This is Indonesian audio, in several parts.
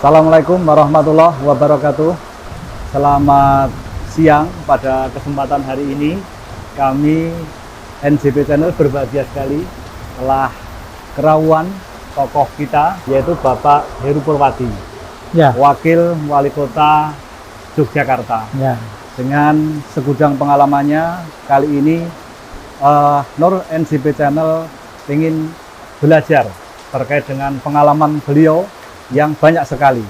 Assalamualaikum warahmatullahi wabarakatuh. Selamat siang. Pada kesempatan hari ini kami NJP Channel berbahagia sekali telah kerawan tokoh kita, yaitu Bapak Heru Purwadi, Wakil Wali Kota Yogyakarta. Dengan segudang pengalamannya, kali ini Nur NJP Channel ingin belajar terkait dengan pengalaman beliau yang banyak sekali,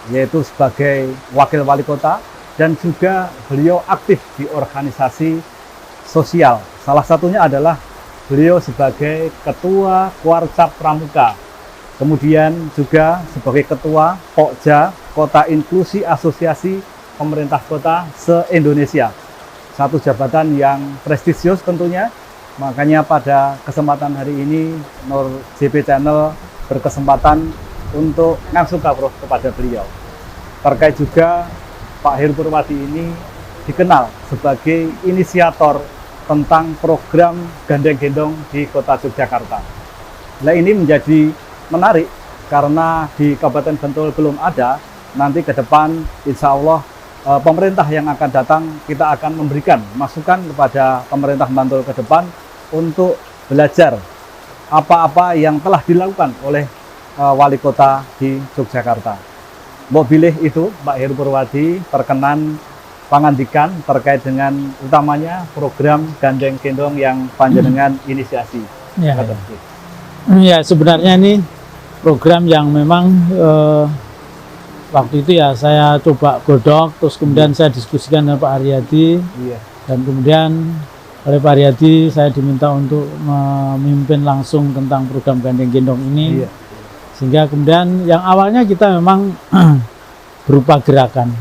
yaitu sebagai Wakil Wali Kota dan juga beliau aktif di organisasi sosial. Salah satunya adalah beliau sebagai Ketua Kuarcap Pramuka, kemudian juga sebagai Ketua Pokja Kota Inklusi Asosiasi Pemerintah Kota se-Indonesia. Satu jabatan yang prestisius tentunya. Makanya pada kesempatan hari ini Nur JP Channel berkesempatan untuk langsung kabrah kepada beliau. Terkait juga Pak Heru Purwadi ini dikenal sebagai inisiator tentang program gandeng gendong di Kota Yogyakarta. Nah, ini menjadi menarik karena di Kabupaten Bantul belum ada. Nanti ke depan insya Allah pemerintah yang akan datang, kita akan memberikan masukan kepada pemerintah Bantul ke depan untuk belajar apa-apa yang telah dilakukan oleh wali kota di Yogyakarta. Mau pilih itu Pak Heru Purwadi perkenan pangandikan terkait dengan utamanya program gandeng gendong yang panjenengan inisiasi. Ya, sebenarnya ini program yang memang waktu itu ya saya coba godok, terus kemudian saya diskusikan dengan Pak Aryadi, dan kemudian oleh Pak Aryadi saya diminta untuk memimpin langsung tentang program gandeng gendong ini. Sehingga kemudian yang awalnya kita memang berupa gerakan.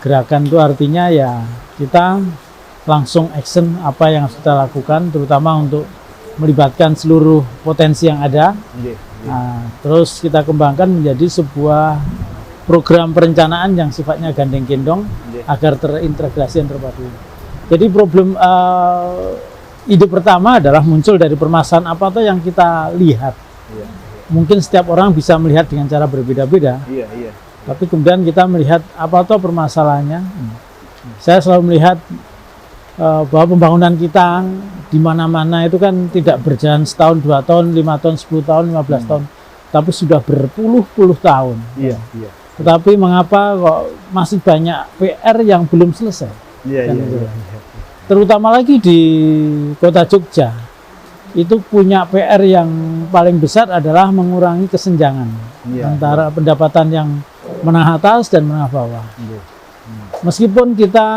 Gerakan itu artinya ya kita langsung action apa yang kita lakukan, terutama untuk melibatkan seluruh potensi yang ada. Nah, terus kita kembangkan menjadi sebuah program perencanaan yang sifatnya gandeng gendong agar terintegrasi dan terpadu. Jadi problem ide pertama adalah muncul dari permasalahan apa tuh yang kita lihat. Mungkin setiap orang bisa melihat dengan cara berbeda-beda. Tapi kemudian kita melihat apa tuh permasalahannya. Saya selalu melihat bahwa pembangunan kita di mana-mana itu kan tidak berjalan setahun, 2 tahun, 5 tahun, 10 tahun, 15 tahun, tapi sudah berpuluh-puluh tahun. Tetapi mengapa kok masih banyak PR yang belum selesai? Terutama lagi di Kota Jogja, itu punya PR yang paling besar adalah mengurangi kesenjangan antara pendapatan yang menengah atas dan menengah bawah. Meskipun kita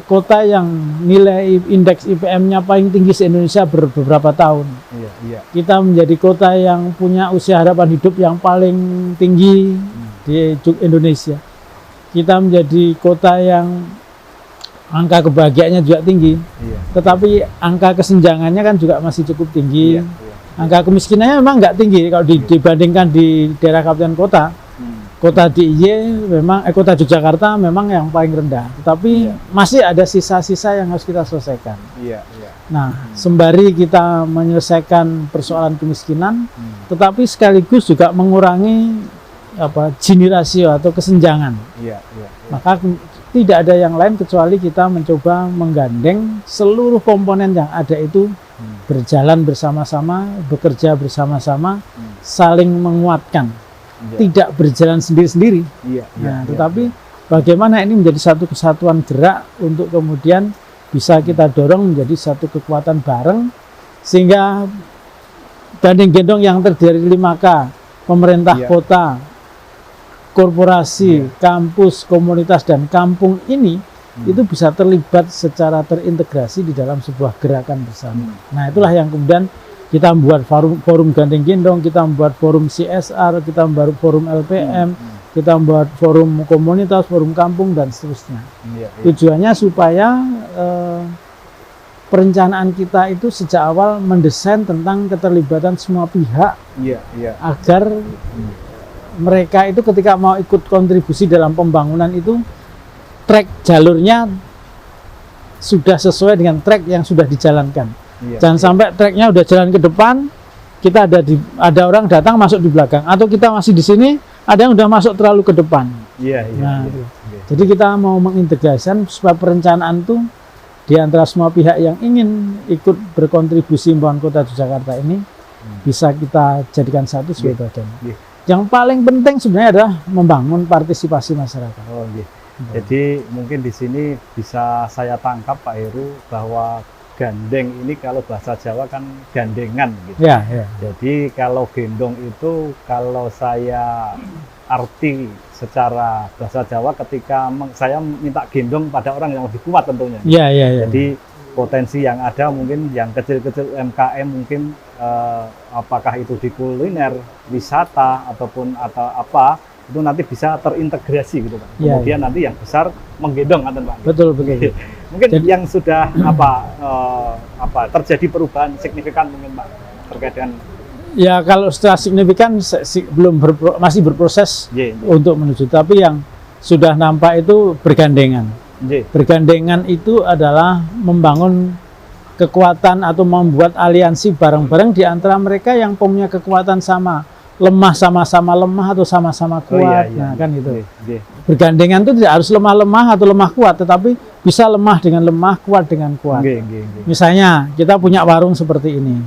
kota yang nilai indeks IPM-nya paling tinggi se-Indonesia beberapa tahun, kita menjadi kota yang punya usia harapan hidup yang paling tinggi di Indonesia. Kita menjadi kota yang angka kebahagiaannya juga tinggi, tetapi angka kesenjangannya kan juga masih cukup tinggi. Angka kemiskinannya memang nggak tinggi kalau dibandingkan di daerah kabupaten kota. Kota DIY memang, Kota Yogyakarta memang yang paling rendah, tetapi masih ada sisa-sisa yang harus kita selesaikan. Nah, sembari kita menyelesaikan persoalan kemiskinan, tetapi sekaligus juga mengurangi Gini rasio atau kesenjangan. Maka tidak ada yang lain kecuali kita mencoba menggandeng seluruh komponen yang ada itu berjalan bersama-sama, bekerja bersama-sama, saling menguatkan, tidak berjalan sendiri-sendiri. Tetapi bagaimana ini menjadi satu kesatuan gerak untuk kemudian bisa kita dorong menjadi satu kekuatan bareng, sehingga gandeng gendong yang terdiri dari 5K, pemerintah kota, korporasi, kampus, komunitas, dan kampung ini itu bisa terlibat secara terintegrasi di dalam sebuah gerakan bersama. Nah, itulah yang kemudian kita membuat forum gandeng gendong, kita membuat forum CSR, kita membuat forum LPM, kita membuat forum komunitas, forum kampung, dan seterusnya. Tujuannya supaya perencanaan kita itu sejak awal mendesain tentang keterlibatan semua pihak agar mereka itu ketika mau ikut kontribusi dalam pembangunan itu trek jalurnya sudah sesuai dengan trek yang sudah dijalankan. Jangan sampai treknya udah jalan ke depan, kita ada orang datang masuk di belakang, atau kita masih di sini ada yang udah masuk terlalu ke depan. Iya, iya. Nah, Iya. jadi kita mau mengintegrasikan supaya perencanaan tuh di antara semua pihak yang ingin ikut berkontribusi membangun kota Yogyakarta ini bisa kita jadikan satu sebagai badan. Yang paling penting sebenarnya adalah membangun partisipasi masyarakat. Oh, iya. Jadi mungkin di sini bisa saya tangkap Pak Heru bahwa gandeng ini kalau bahasa Jawa kan gandengan gitu. Ya, ya. Jadi kalau gendong itu kalau saya arti secara bahasa Jawa ketika saya minta gendong pada orang yang lebih kuat tentunya. Ya, ya, ya. Jadi potensi yang ada mungkin yang kecil-kecil UMKM mungkin apakah itu di kuliner, wisata ataupun atau apa itu nanti bisa terintegrasi gitu Pak. Ya, Kemudian ya. nanti yang besar menggendong kan Pak. Betul, betul. Mungkin Jadi, yang sudah terjadi perubahan signifikan mungkin Pak terkait dengan ya kalau secara signifikan belum masih berproses untuk menuju, tapi yang sudah nampak itu bergandengan. Bergandengan itu adalah membangun kekuatan atau membuat aliansi bareng-bareng di antara mereka yang punya kekuatan sama, lemah sama-sama lemah atau sama-sama kuat. Nah, kan itu. Bergandengan itu tidak harus lemah-lemah atau lemah kuat, tetapi bisa lemah dengan lemah, kuat dengan kuat. Misalnya kita punya warung seperti ini.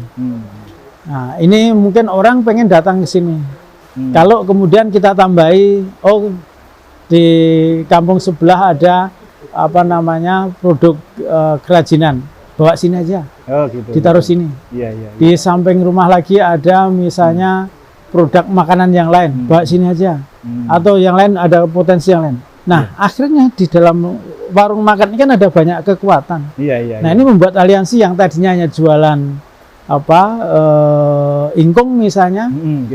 Nah, ini mungkin orang pengen datang ke sini. Kalau kemudian kita tambahi, oh di kampung sebelah ada apa namanya produk kerajinan, bawa sini aja. Oh, gitu. Ditaruh sini. Iya. Di samping rumah lagi ada misalnya produk makanan yang lain, bawa sini aja. Atau yang lain ada potensi yang lain. Nah, akhirnya di dalam warung makan ini kan ada banyak kekuatan. Iya. Nah, ini membuat aliansi yang tadinya hanya jualan ingkung misalnya,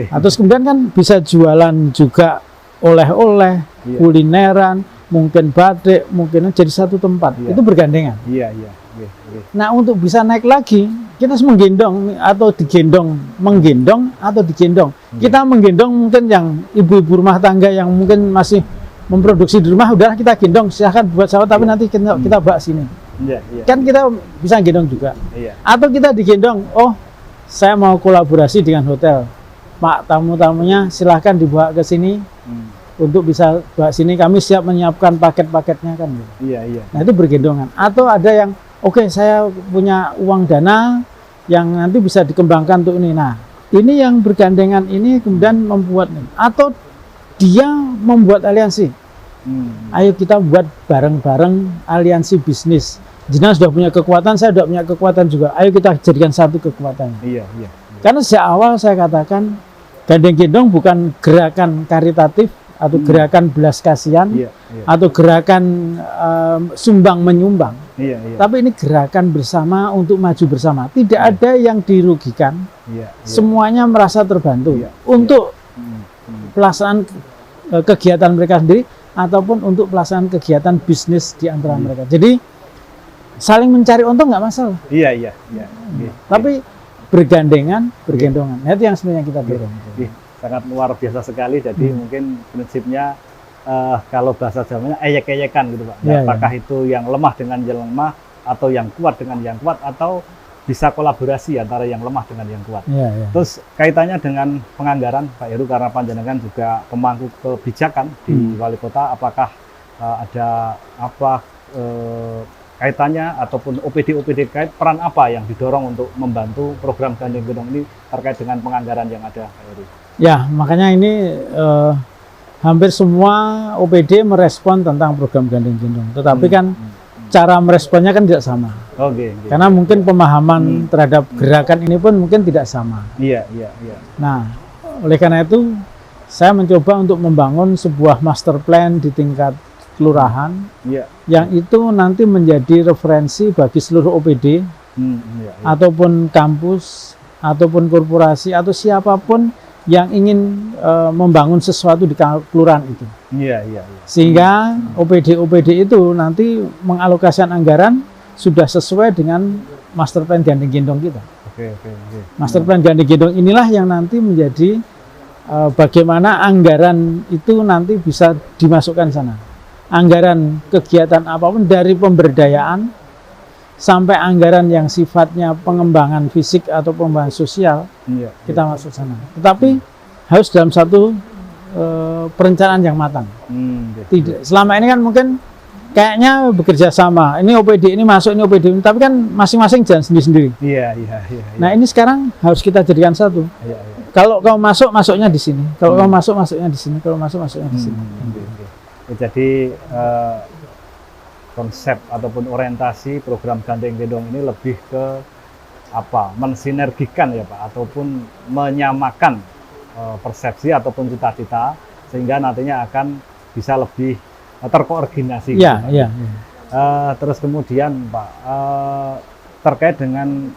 atau kemudian kan bisa jualan juga oleh-oleh, kulineran, mungkin batik, mungkin jadi satu tempat. Itu bergandengan. Iya. Nah, untuk bisa naik lagi, kita harus menggendong atau digendong, menggendong atau digendong. Kita menggendong mungkin yang ibu-ibu rumah tangga yang mungkin masih memproduksi di rumah, udahlah kita gendong, silahkan buat sawah, tapi nanti kita bawa sini. Kan kita bisa gendong juga. Atau kita digendong, oh saya mau kolaborasi dengan hotel, Pak, tamu-tamunya silahkan dibawa ke sini untuk bisa bawa sini, kami siap menyiapkan paket-paketnya kan. Nah, itu bergendongan. Atau ada yang oke, saya punya uang dana yang nanti bisa dikembangkan untuk ini. Nah, ini yang bergandengan ini kemudian membuat, atau dia membuat aliansi. Ayo kita buat bareng-bareng aliansi bisnis. Jenengan sudah punya kekuatan, saya sudah punya kekuatan juga. Ayo kita jadikan satu kekuatan. Iya. Karena sejak awal saya katakan gandeng gendong bukan gerakan karitatif atau gerakan belas kasihan atau gerakan sumbang menyumbang. Tapi ini gerakan bersama untuk maju bersama. Tidak ada yang dirugikan. Semuanya merasa terbantu untuk pelaksanaan kegiatan mereka sendiri ataupun untuk pelaksanaan kegiatan bisnis di antara mereka. Jadi saling mencari untung nggak masalah. Iya. Tapi bergandengan, bergendongan. Nah, itu yang sebenarnya kita dorong. Sangat luar biasa sekali. Jadi mungkin prinsipnya kalau bahasa Jawanya eyek-eyekan gitu Pak. Apakah itu yang lemah dengan yang lemah, atau yang kuat dengan yang kuat, atau bisa kolaborasi antara yang lemah dengan yang kuat. Terus kaitannya dengan penganggaran Pak Heru, karena panjenengan juga pemangku kebijakan di Wali Kota, apakah ada apa kaitannya ataupun OPD terkait peran apa yang didorong untuk membantu program gandeng gendong ini terkait dengan penganggaran yang ada Pak Heru? Ya, makanya ini hampir semua OPD merespon tentang program gandeng gendong, tetapi kan cara meresponnya kan tidak sama. Karena mungkin pemahaman terhadap gerakan ini pun mungkin tidak sama. Iya. Nah, oleh karena itu saya mencoba untuk membangun sebuah master plan di tingkat kelurahan, yang itu nanti menjadi referensi bagi seluruh OPD, ataupun kampus, ataupun korporasi, atau siapapun yang ingin membangun sesuatu di kelurahan itu. Sehingga OPD itu nanti mengalokasikan anggaran sudah sesuai dengan master plan gandeng gendong kita. Master plan gandeng gendong inilah yang nanti menjadi bagaimana anggaran itu nanti bisa dimasukkan sana. Anggaran kegiatan apapun, dari pemberdayaan sampai anggaran yang sifatnya pengembangan fisik atau pengembangan sosial, kita masuk sana. Tetapi harus dalam satu perencanaan yang matang. Gitu. Tidak, selama ini kan mungkin kayaknya bekerja sama. Ini OPD ini masuk, ini OPD ini, tapi kan masing-masing jalan sendiri-sendiri. Iya. Nah ini sekarang harus kita jadikan satu. Iya. Kalau kau masuk, masuknya di sini. Kalau kau masuk, masuknya di sini. Kalau masuk, masuknya di sini. Jadi konsep ataupun orientasi program Gandeng Gendong ini lebih ke apa? Mensinergikan ya Pak, ataupun menyamakan persepsi ataupun cita-cita sehingga nantinya akan bisa lebih terkoordinasi. Iya, gitu. iya. Terus kemudian Pak, terkait dengan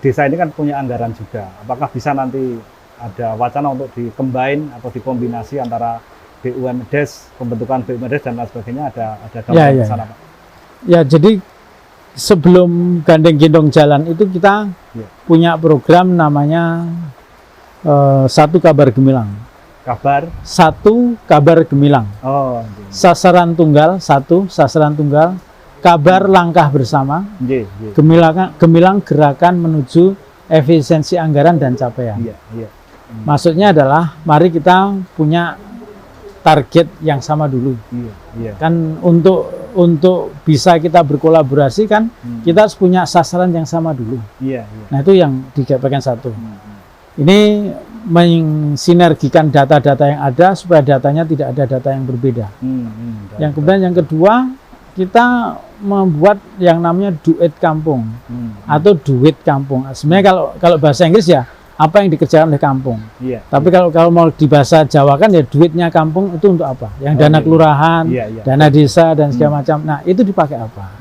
desa ini kan punya anggaran juga. Apakah bisa nanti ada wacana untuk dikombin atau dikombinasi antara BUMDes, pembentukan BUMDes dan lain sebagainya, ada gambaran ke sana Pak? Ya, jadi sebelum Gandeng Gendong jalan itu kita punya program namanya Satu Kabar Gemilang. Satu Kabar Gemilang. Oh, sasaran tunggal, satu sasaran tunggal, kabar langkah bersama, gemilang gerakan menuju efisiensi anggaran dan capaian. Maksudnya adalah mari kita punya target yang sama dulu. Kan untuk bisa kita berkolaborasi kan kita harus punya sasaran yang sama dulu. Nah itu yang digapakan satu. Ini mensinergikan data-data yang ada supaya datanya tidak ada data yang berbeda. Yang kemudian yang kedua, kita membuat yang namanya duet kampung atau duit kampung. Sebenarnya kalau bahasa Inggris ya apa yang dikerjakan oleh kampung. Tapi kalau mau di bahasa Jawa kan ya duitnya kampung itu untuk apa? Yang dana kelurahan, dana desa dan segala macam. Nah itu dipakai apa?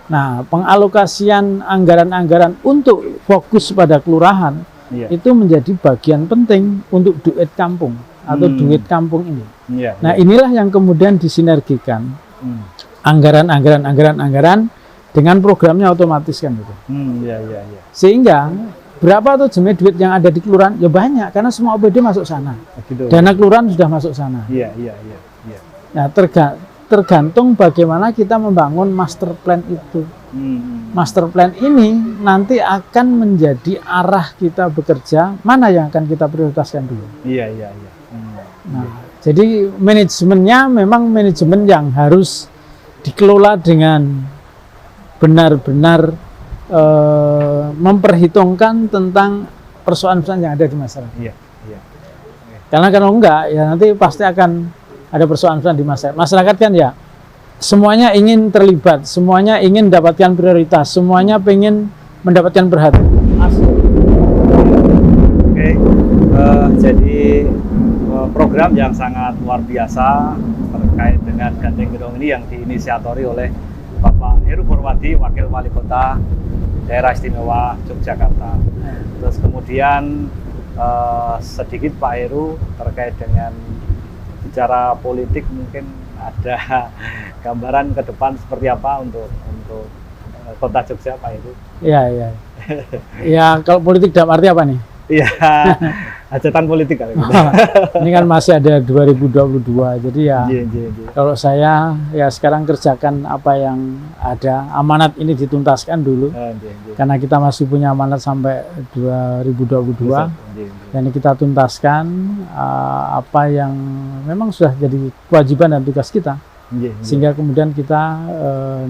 Nah pengalokasian anggaran-anggaran untuk fokus pada kelurahan itu menjadi bagian penting untuk duit kampung atau duit kampung ini. Nah inilah yang kemudian disinergikan anggaran dengan programnya otomatis kan gitu. Sehingga berapa tuh jumlah duit yang ada di kelurahan? Ya banyak karena semua OPD masuk sana. Dana kelurahan sudah masuk sana. Nah tergantung bagaimana kita membangun master plan itu. Master plan ini nanti akan menjadi arah kita bekerja mana yang akan kita prioritaskan dulu. Nah, jadi manajemennya memang manajemen yang harus dikelola dengan benar-benar memperhitungkan tentang persoalan-persoalan yang ada di masyarakat. Karena kalau enggak ya nanti pasti akan ada persoalan-persoalan di masyarakat. Masyarakat kan ya semuanya ingin terlibat, semuanya ingin mendapatkan prioritas, semuanya pengen mendapatkan perhatian. Jadi program yang sangat luar biasa terkait dengan Gandeng Gendong ini yang diinisiatori oleh Bapak Heru Purwadi, Wakil Wali Kota Daerah Istimewa Yogyakarta. Terus kemudian sedikit Pak Heru terkait dengan bicara politik, mungkin ada gambaran ke depan seperti apa untuk Kota Jogja Pak Heru? Iya. Ya kalau politik dalam arti apa nih? Iya, hajatan politik kali gitu. Ini kan masih ada 2022, jadi ya kalau saya ya sekarang kerjakan apa yang ada, amanat ini dituntaskan dulu, karena kita masih punya amanat sampai 2022, dan kita tuntaskan apa yang memang sudah jadi kewajiban dan tugas kita, sehingga kemudian kita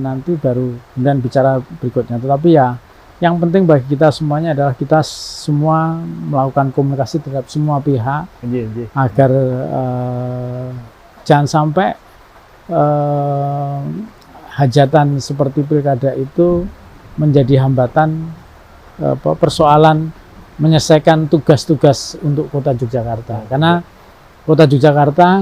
nanti baru kemudian bicara berikutnya. Tetapi ya yang penting bagi kita semuanya adalah kita semua melakukan komunikasi terhadap semua pihak agar jangan sampai hajatan seperti pilkada itu menjadi hambatan persoalan menyelesaikan tugas-tugas untuk Kota Yogyakarta. Karena Kota Yogyakarta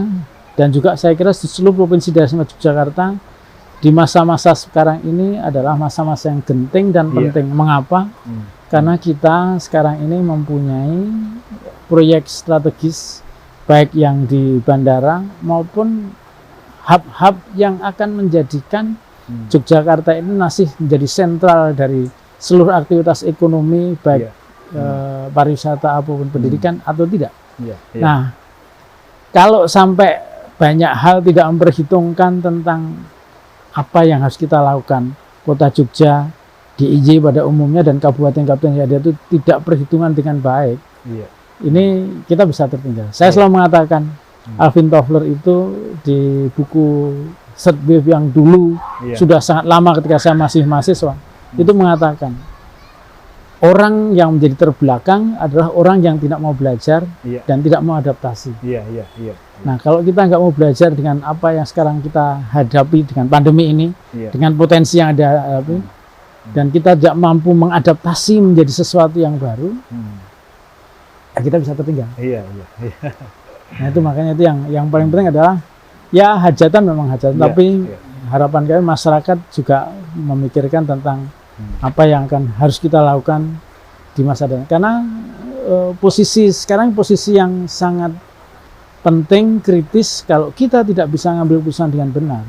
dan juga saya kira di seluruh provinsi daerah istimewa Yogyakarta di masa-masa sekarang ini adalah masa-masa yang genting dan penting. Mengapa? Karena kita sekarang ini mempunyai proyek strategis baik yang di bandara maupun hub-hub yang akan menjadikan Yogyakarta ini masih menjadi sentral dari seluruh aktivitas ekonomi baik pariwisata apapun pendidikan atau tidak. Nah, kalau sampai banyak hal tidak memperhitungkan tentang apa yang harus kita lakukan, Kota Jogja, DIY pada umumnya dan kabupaten-kabupaten yang ada itu tidak perhitungan dengan baik, ini kita bisa tertinggal. Saya selalu mengatakan Alvin Toffler itu di buku Third Wave yang dulu sudah sangat lama ketika saya masih mahasiswa, itu mengatakan orang yang menjadi terbelakang adalah orang yang tidak mau belajar dan tidak mau adaptasi. Nah, kalau kita nggak mau belajar dengan apa yang sekarang kita hadapi dengan pandemi ini, dengan potensi yang ada, dan kita tidak mampu mengadaptasi menjadi sesuatu yang baru, kita bisa tertinggal. Nah, itu makanya itu yang paling penting adalah ya hajatan memang hajatan, tapi harapan kami masyarakat juga memikirkan tentang apa yang harus kita lakukan di masa depan. Karena posisi sekarang posisi yang sangat penting, kritis. Kalau kita tidak bisa mengambil keputusan dengan benar,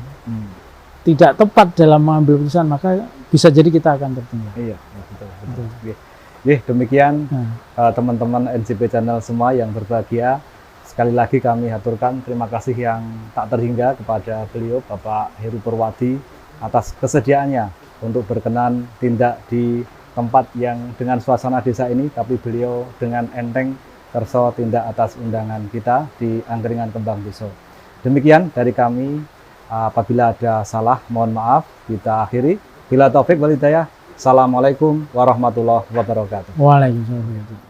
tidak tepat dalam mengambil keputusan, maka bisa jadi kita akan tertinggal. Betul. Demikian teman-teman NJP Channel semua yang berbahagia. Sekali lagi kami haturkan terima kasih yang tak terhingga kepada beliau Bapak Heru Purwadi atas kesediaannya untuk berkenan tindak di tempat yang dengan suasana desa ini, tapi beliau dengan enteng kerso tindak atas undangan kita di Angkringan Kembang Desa. Demikian dari kami, apabila ada salah mohon maaf, kita akhiri. Bila taufik wal hidayah. Assalamualaikum warahmatullahi wabarakatuh. Waalaikumsalam.